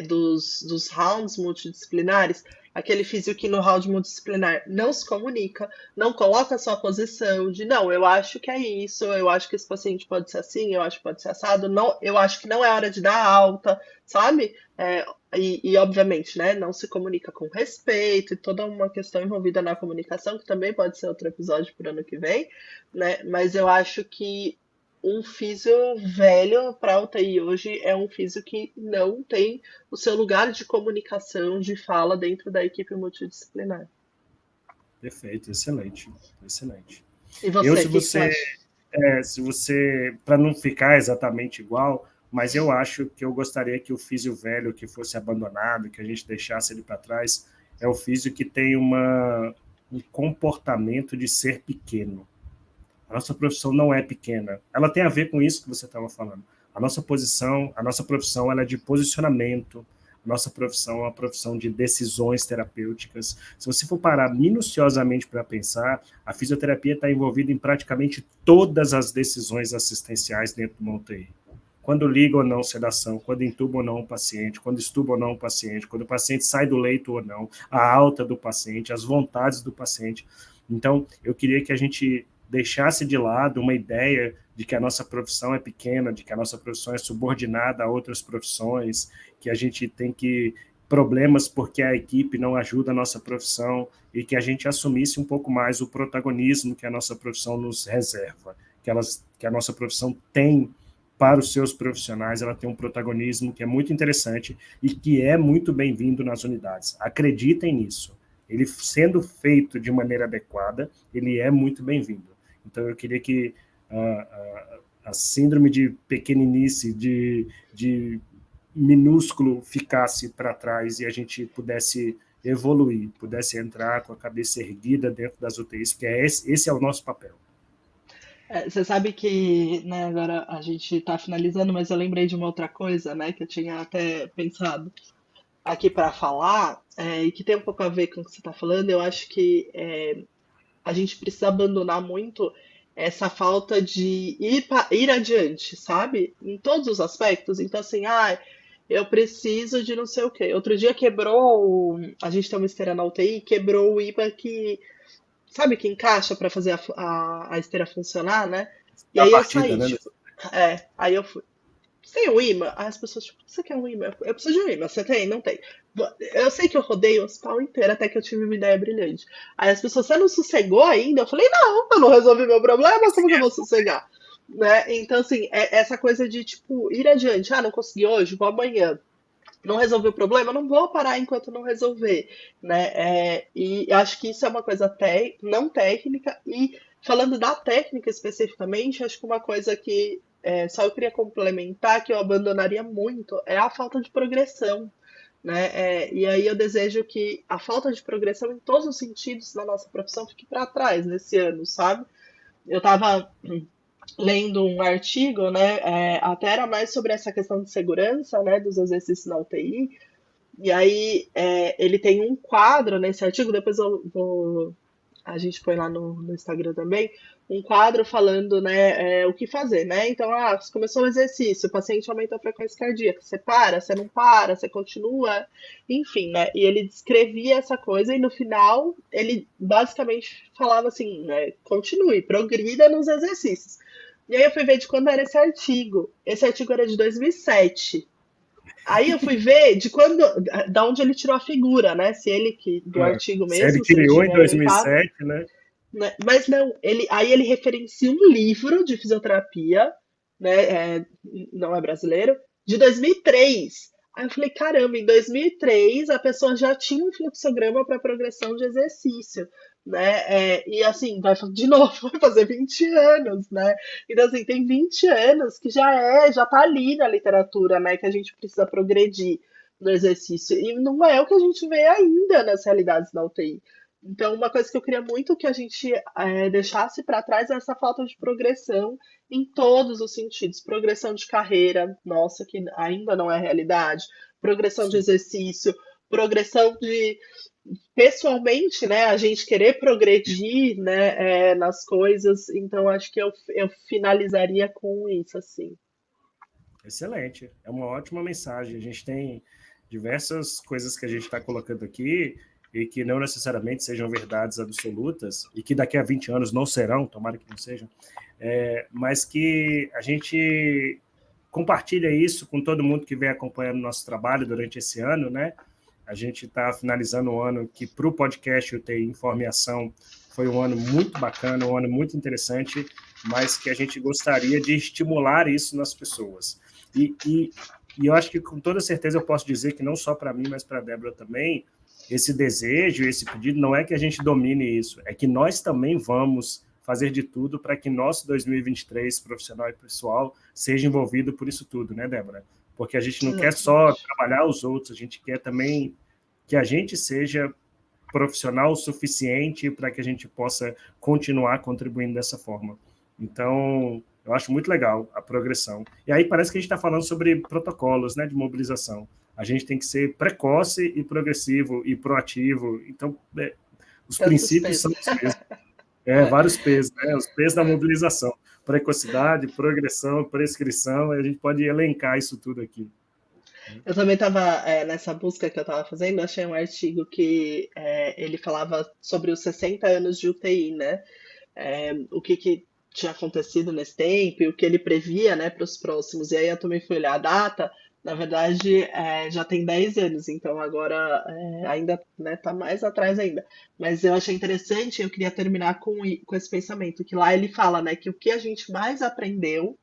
dos rounds multidisciplinares, aquele físio que no round multidisciplinar não se comunica, não coloca a sua posição de não, eu acho que é isso, eu acho que esse paciente pode ser assim, eu acho que pode ser assado, não, eu acho que não é hora de dar alta, sabe? Obviamente, né, não se comunica com respeito e toda uma questão envolvida na comunicação, que também pode ser outro episódio para o ano que vem, né? Mas eu acho que um físio velho para a UTI hoje é um físio que não tem o seu lugar de comunicação, de fala dentro da equipe multidisciplinar. Perfeito, excelente, excelente. E você, o que você acha? Se você, para não ficar exatamente igual, mas eu acho que eu gostaria que o físio velho que fosse abandonado, que a gente deixasse ele para trás, é o físio que tem um comportamento de ser pequeno. A nossa profissão não é pequena. Ela tem a ver com isso que você estava falando. A nossa profissão ela é de posicionamento, a nossa profissão é uma profissão de decisões terapêuticas. Se você for parar minuciosamente para pensar, a fisioterapia está envolvida em praticamente todas as decisões assistenciais dentro do UTI. Quando liga ou não sedação, quando intuba ou não o paciente, quando estuba ou não o paciente, quando o paciente sai do leito ou não, a alta do paciente, as vontades do paciente. Então, eu queria que a gente deixasse de lado uma ideia de que a nossa profissão é pequena, de que a nossa profissão é subordinada a outras profissões, que a gente tem problemas porque a equipe não ajuda a nossa profissão e que a gente assumisse um pouco mais o protagonismo que a nossa profissão nos reserva, que a nossa profissão tem para os seus profissionais, ela tem um protagonismo que é muito interessante e que é muito bem-vindo nas unidades. Acreditem nisso. Ele sendo feito de maneira adequada, ele é muito bem-vindo. Então, eu queria que a síndrome de pequeninice, de minúsculo, ficasse para trás e a gente pudesse evoluir, pudesse entrar com a cabeça erguida dentro das UTIs, porque esse é o nosso papel. Você sabe que, né, agora a gente está finalizando, mas eu lembrei de uma outra coisa, né, que eu tinha até pensado aqui para falar, e que tem um pouco a ver com o que você está falando. Eu acho que a gente precisa abandonar muito essa falta de ir adiante, sabe? Em todos os aspectos. Então, assim, eu preciso de não sei o quê. Outro dia quebrou, a gente tem uma esteira na UTI, quebrou o IPA que, sabe, que encaixa para fazer a esteira funcionar, né? E A aí eu partida, saí, né? tipo, aí eu fui. Você tem um imã? Aí as pessoas, tipo, você quer um imã? Eu preciso de um imã. Você tem? Não tem. Eu sei que eu rodei o hospital inteiro até que eu tive uma ideia brilhante. Aí as pessoas, você não sossegou ainda? Eu falei, não, eu não resolvi meu problema, como que eu vou sossegar? Né? Então, assim, essa coisa de, tipo, ir adiante. Não consegui hoje, vou amanhã. Não resolvi o problema, não vou parar enquanto não resolver, né? E acho que isso é uma coisa não técnica. E falando da técnica especificamente, acho que uma coisa que só eu queria complementar, que eu abandonaria muito, é a falta de progressão, né? E aí eu desejo que a falta de progressão em todos os sentidos da nossa profissão fique para trás nesse ano, sabe? Eu estava lendo um artigo, né? Até era mais sobre essa questão de segurança, né? Dos exercícios na UTI. E aí ele tem um quadro nesse artigo, depois a gente põe lá no Instagram também, um quadro falando, né, o que fazer, né? Então, você começou o exercício, o paciente aumenta a frequência cardíaca, você para, você não para, você continua, enfim, né? E ele descrevia essa coisa e no final ele basicamente falava assim, né, continue, progrida nos exercícios. E aí eu fui ver de quando era esse artigo. Esse artigo era de 2007. Aí eu fui ver de quando, da onde ele tirou a figura, né? Se ele que do artigo Se ele mesmo, se ele criou em tinha inventado, 2007, né? né? Mas não, aí ele referencia um livro de fisioterapia, né? Não é brasileiro, de 2003. Aí eu falei, caramba, em 2003 a pessoa já tinha um fluxograma para progressão de exercício, né? E assim, de novo, vai fazer 20 anos, né? Então, assim, tem 20 anos que já tá ali na literatura, né? Que a gente precisa progredir no exercício. E não é o que a gente vê ainda nas realidades da UTI. Então, uma coisa que eu queria muito que a gente deixasse para trás é essa falta de progressão em todos os sentidos. Progressão de carreira, nossa, que ainda não é realidade. Progressão de Sim. exercício, progressão de pessoalmente, né? A gente querer progredir, né, nas coisas. Então, acho que eu finalizaria com isso, assim. Excelente, é uma ótima mensagem. A gente tem diversas coisas que a gente está colocando aqui e que não necessariamente sejam verdades absolutas e que daqui a 20 anos não serão, tomara que não sejam, mas que a gente compartilha isso com todo mundo que vem acompanhando o nosso trabalho durante esse ano, né? A gente está finalizando um ano que, para o podcast UTI Informe Ação, foi um ano muito bacana, um ano muito interessante, mas que a gente gostaria de estimular isso nas pessoas. E eu acho que, com toda certeza, eu posso dizer que não só para mim, mas para a Débora também, esse desejo, esse pedido, não é que a gente domine isso, é que nós também vamos fazer de tudo para que nosso 2023, profissional e pessoal, seja envolvido por isso tudo, né, Débora? Porque a gente não quer só Exatamente. trabalhar os outros, a gente quer também que a gente seja profissional o suficiente para que a gente possa continuar contribuindo dessa forma. Então, eu acho muito legal a progressão. E aí parece que a gente está falando sobre protocolos, né, de mobilização. A gente tem que ser precoce e progressivo e proativo. Então, os Tantos princípios são pesos. os mesmos. Vários P's, né? Os P's da mobilização. Precocidade, progressão, prescrição, e a gente pode elencar isso tudo aqui. Eu também estava, nessa busca que eu estava fazendo, achei um artigo que ele falava sobre os 60 anos de UTI, né? O que tinha acontecido nesse tempo e o que ele previa, né, para os próximos. E aí eu também fui olhar a data, na verdade, já tem 10 anos, então agora ainda está mais atrás ainda. Mas eu achei interessante, eu queria terminar com esse pensamento, que lá ele fala, né, que o que a gente mais aprendeu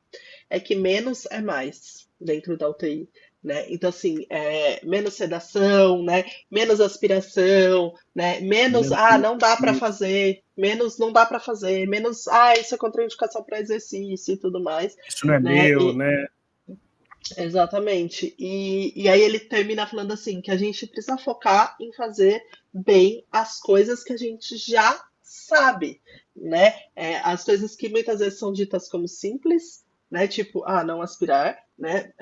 é que menos é mais dentro da UTI. Né? Então, assim, menos sedação, né? Menos aspiração, né? Menos, Menos não dá para isso. fazer, menos não dá para fazer, menos, isso é contraindicação para exercício e tudo mais, Isso não é né? meu, né? Exatamente. E aí ele termina falando assim, que a gente precisa focar em fazer bem as coisas que a gente já sabe, né? As coisas que muitas vezes são ditas como simples, né? Tipo, não aspirar, né?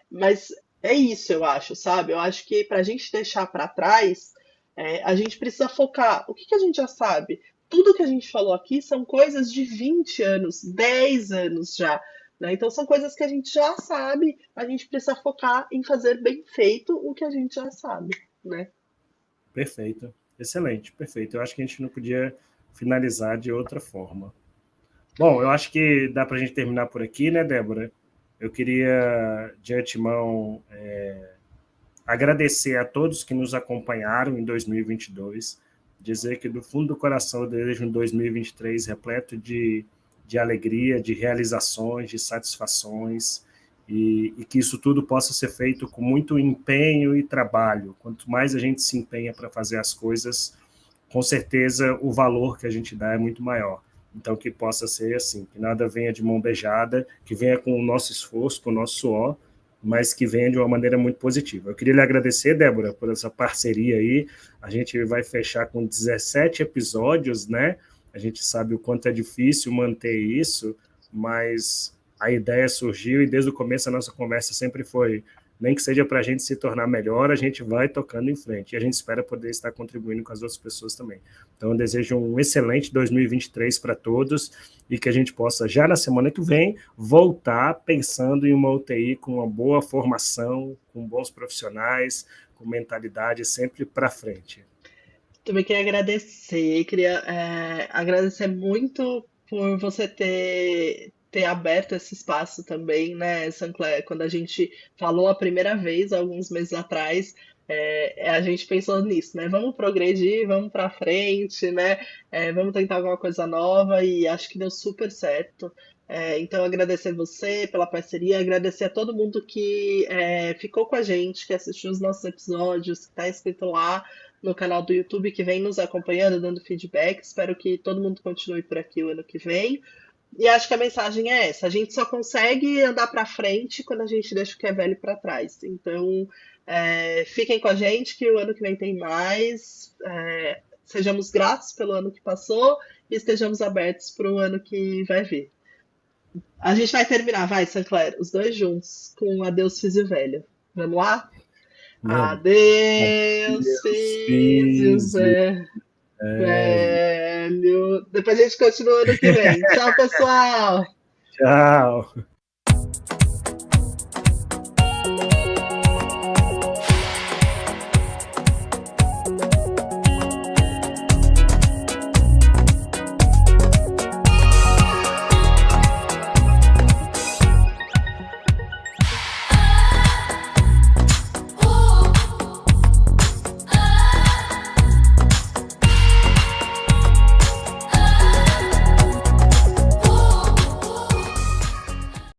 Mas é isso, eu acho, sabe? Eu acho que para a gente deixar para trás, a gente precisa focar. O que que a gente já sabe? Tudo que a gente falou aqui são coisas de 20 anos, 10 anos já. Né? Então são coisas que a gente já sabe, a gente precisa focar em fazer bem feito o que a gente já sabe, né? Perfeito. Excelente, perfeito. Eu acho que a gente não podia finalizar de outra forma. Bom, eu acho que dá para a gente terminar por aqui, né, Débora? Eu queria, de antemão, agradecer a todos que nos acompanharam em 2022, dizer que do fundo do coração eu desejo um 2023 repleto de alegria, de realizações, de satisfações, e que isso tudo possa ser feito com muito empenho e trabalho. Quanto mais a gente se empenha para fazer as coisas, com certeza o valor que a gente dá é muito maior. Então, que possa ser assim, que nada venha de mão beijada, que venha com o nosso esforço, com o nosso suor, mas que venha de uma maneira muito positiva. Eu queria lhe agradecer, Débora, por essa parceria aí. A gente vai fechar com 17 episódios, né? A gente sabe o quanto é difícil manter isso, mas a ideia surgiu e desde o começo a nossa conversa sempre foi, nem que seja para a gente se tornar melhor, a gente vai tocando em frente. E a gente espera poder estar contribuindo com as outras pessoas também. Então, eu desejo um excelente 2023 para todos e que a gente possa, já na semana que vem, voltar pensando em uma UTI com uma boa formação, com bons profissionais, com mentalidade sempre para frente. Também queria agradecer muito por você ter aberto esse espaço também, né, Sancler? Quando a gente falou a primeira vez, alguns meses atrás, a gente pensou nisso, né? Vamos progredir, vamos para frente, né? Vamos tentar alguma coisa nova e acho que deu super certo. Então, agradecer você pela parceria, agradecer a todo mundo que ficou com a gente, que assistiu os nossos episódios, que está inscrito lá no canal do YouTube, que vem nos acompanhando, dando feedback. Espero que todo mundo continue por aqui o ano que vem. E acho que a mensagem é essa: a gente só consegue andar para frente quando a gente deixa o que é velho para trás. Então, fiquem com a gente, que o ano que vem tem mais. Sejamos gratos pelo ano que passou e estejamos abertos para o ano que vai vir. A gente vai terminar, vai, Sancler, os dois juntos, com Adeus, Físio Velho. Vamos lá? Vamos. Adeus, Adeus, Físio Físio velho. Velho. Depois a gente continua ano que vem. Tchau, pessoal! Tchau.